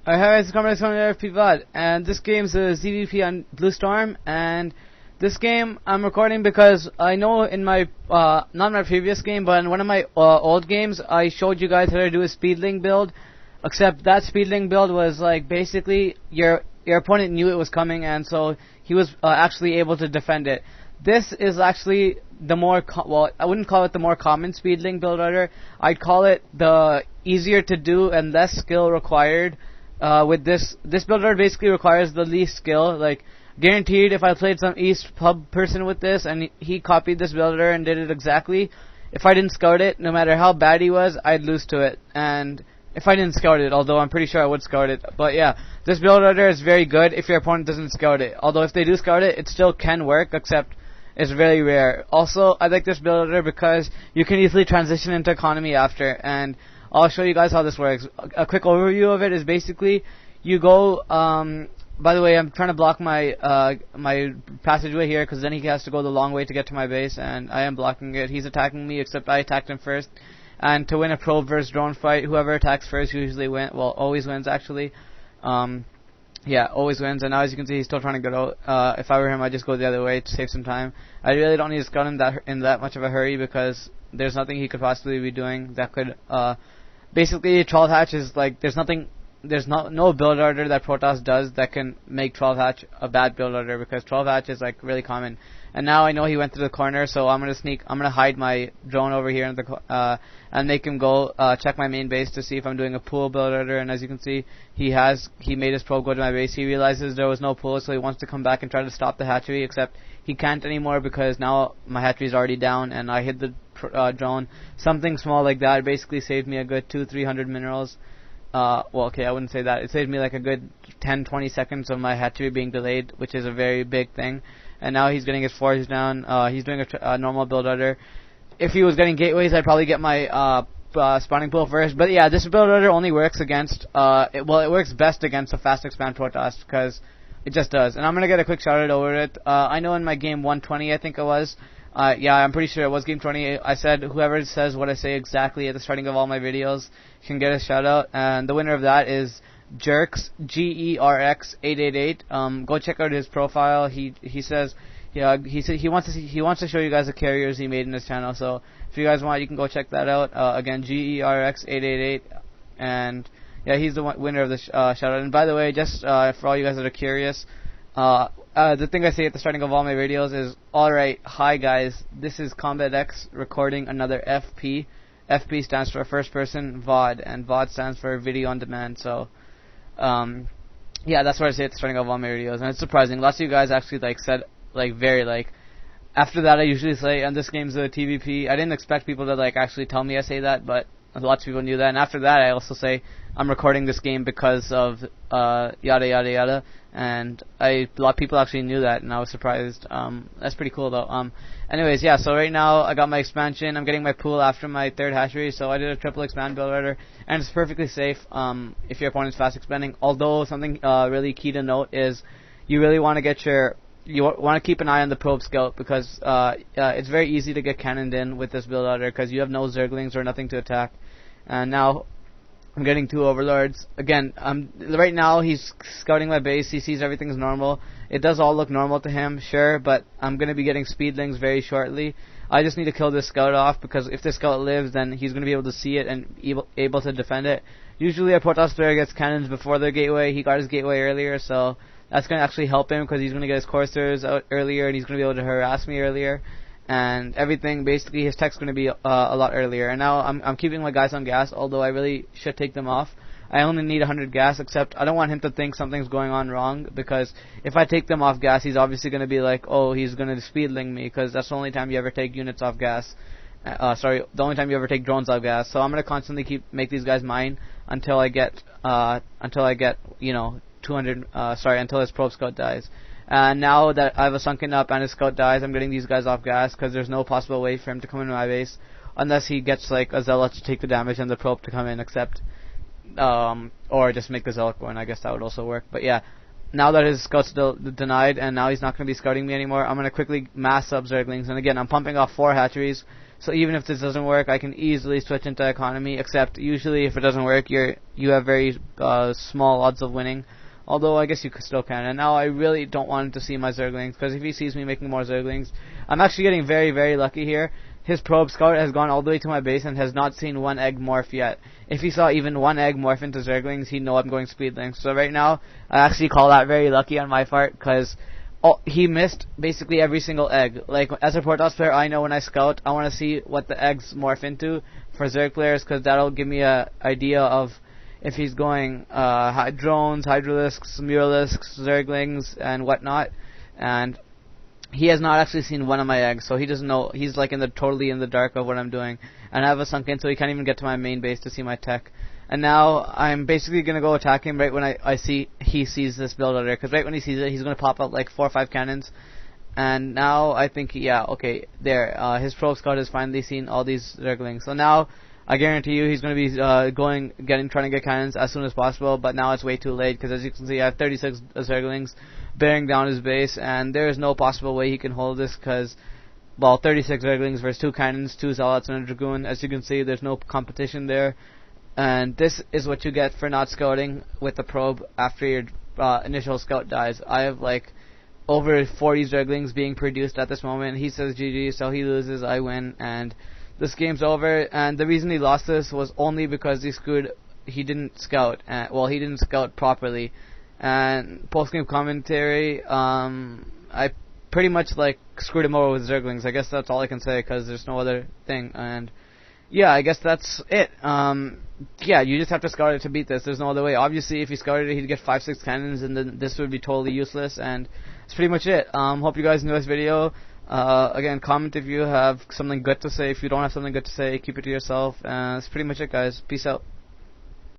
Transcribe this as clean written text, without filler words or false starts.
Hi, it's Comrades from ZvP VOD, and this game's a ZvP on Blue Storm, and this game I'm recording because I know in my, not my previous game, but in one of my old games, I showed you guys how to do a speedling build, except that speedling build was like, basically, your opponent knew it was coming, and so he was actually able to defend it. This is actually the more, well, I wouldn't call it the more common speedling build order, I'd call it the easier to do and less skill required. With this build order basically requires the least skill. Like, guaranteed, if I played some East pub person with this and he copied this build order and did it exactly, if I didn't scout it, no matter how bad he was, I'd lose to it. And if I didn't scout it, although I'm pretty sure I would scout it. But yeah, this build order is very good if your opponent doesn't scout it. Although if they do scout it, it still can work, except it's very rare. Also, I like this build order because you can easily transition into economy after, and I'll show you guys how this works. A quick overview of it is basically you go. By the way, I'm trying to block my my passageway here because then he has to go the long way to get to my base, and I am blocking it. He's attacking me, except I attacked him first. And to win a probe versus drone fight, whoever attacks first usually wins. Well, always wins actually. Yeah, always wins. And now as you can see, he's still trying to get out. If I were him, I'd just go the other way to save some time. I really don't need to scout him in that much of a hurry because there's nothing he could possibly be doing that could. Basically, 12 hatch is like there's no build order that Protoss does that can make 12 hatch a bad build order because 12 hatch is like really common. And now I know he went to the corner, so I'm gonna hide my drone over here in the and make him go check my main base to see if I'm doing a pool build order. And as you can see, he made his probe go to my base. He realizes there was no pool, so he wants to come back and try to stop the hatchery, except he can't anymore because now my hatchery is already down and I hit the drone. Something small like that basically saved me a good 200-300 minerals. Well, okay, I wouldn't say that. It saved me like a good 10-20 seconds of my hatchery being delayed, which is a very big thing. And now he's getting his forge down. He's doing a normal build order. If he was getting gateways, I'd probably get my spawning pool first. But yeah, this build order only works against, it works best against a fast expand Protoss because it just does. And I'm going to get a quick shout out over it. I know in my game 120, I think it was, yeah, I'm pretty sure it was game 20. I said whoever says what I say exactly at the starting of all my videos can get a shout out, and the winner of that is Jerks GERX 888. Go check out his profile. He says, yeah, he wants to show you guys the carriers he made in his channel. So if you guys want, you can go check that out. Again, GERX 888, and yeah, he's the winner of the shout out. And by the way, just for all you guys that are curious. The thing I say at the starting of all my videos is, alright, hi guys, this is Combat X recording another FP. FP stands for First Person VOD, and VOD stands for Video On Demand, so, yeah, that's what I say at the starting of all my videos, and it's surprising, lots of you guys actually, said, after that I usually say, and this game's a TvP, I didn't expect people to, actually tell me I say that, but lots of people knew that, and after that I also say, I'm recording this game because of, yada yada yada, and a lot of people actually knew that, and I was surprised. That's pretty cool though. Anyways, yeah, so right now I got my expansion, I'm getting my pool after my third hatchery, so I did a triple expand build order, and it's perfectly safe, if your opponent's fast expanding, although something, really key to note is, you really want to keep an eye on the probe scout, because, it's very easy to get cannoned in with this build order, because you have no zerglings or nothing to attack, and now, I'm getting 2 overlords. Again, right now he's scouting my base. He sees everything's normal. It does all look normal to him, sure, but I'm going to be getting speedlings very shortly. I just need to kill this scout off, because if this scout lives, then he's going to be able to see it and able to defend it. Usually a Protoss player gets cannons before their gateway. He got his gateway earlier, so that's going to actually help him, because he's going to get his coursers out earlier, and he's going to be able to harass me earlier. And everything, basically, his tech's going to be a lot earlier. And now I'm keeping my guys on gas, although I really should take them off. I only need 100 gas, except I don't want him to think something's going on wrong, because if I take them off gas, he's obviously going to be like, oh, he's going to speedling me, because that's the only time you ever take units off gas. The only time you ever take drones off gas. So I'm going to constantly make these guys mine until I get, 200, until his probe scout dies. And now that I have a sunken up and his scout dies, I'm getting these guys off gas, because there's no possible way for him to come into my base, unless he gets a zealot to take the damage and the probe to come in, except, or just make the zealot go in. I guess that would also work. But yeah, now that his scout's denied, and now he's not going to be scouting me anymore, I'm going to quickly mass up zerglings, and again, I'm pumping off 4 hatcheries, So even if this doesn't work, I can easily switch into economy. Except usually, if it doesn't work, you have very small odds of winning. Although I guess you still can. And now I really don't want him to see my Zerglings, because if he sees me making more Zerglings, I'm actually getting very, very lucky here. His probe scout has gone all the way to my base and has not seen one egg morph yet. If he saw even one egg morph into Zerglings, he'd know I'm going speedling. So right now, I actually call that very lucky on my part, because he missed basically every single egg. Like, as a Protoss player, I know when I scout, I want to see what the eggs morph into for Zerg players, because that'll give me a idea of if he's going drones, Hydralisks, Muralisks, Zerglings, and whatnot. And he has not actually seen one of my eggs, so he doesn't know. He's like totally in the dark of what I'm doing. And I have a sunken, so he can't even get to my main base to see my tech. And now I'm basically going to go attack him right when he sees this build out there. Because right when he sees it, he's going to pop up like 4 or 5 cannons. And now I think, yeah, okay, there. His probe scout has finally seen all these Zerglings. So now I guarantee you he's going to be trying to get cannons as soon as possible. But now it's way too late, because as you can see, I have 36 Zerglings bearing down his base. And there is no possible way he can hold this, because, well, 36 Zerglings versus 2 cannons, 2 Zealots, and a Dragoon. As you can see, there's no competition there. And this is what you get for not scouting with the probe after your initial scout dies. I have like over 40 Zerglings being produced at this moment. He says GG, so he loses, I win, and this game's over. And the reason he lost this was only because he didn't scout. He didn't scout properly. And post-game commentary, I pretty much like screwed him over with Zerglings. I guess that's all I can say, because there's no other thing. And yeah, I guess that's it. Yeah, you just have to scout it to beat this. There's no other way. Obviously, if he scouted it, he'd get 5-6 cannons, and then this would be totally useless. And that's pretty much it. Hope you guys enjoyed this video. Again, comment if you have something good to say. If you don't have something good to say, keep it to yourself. That's pretty much it, guys. Peace out.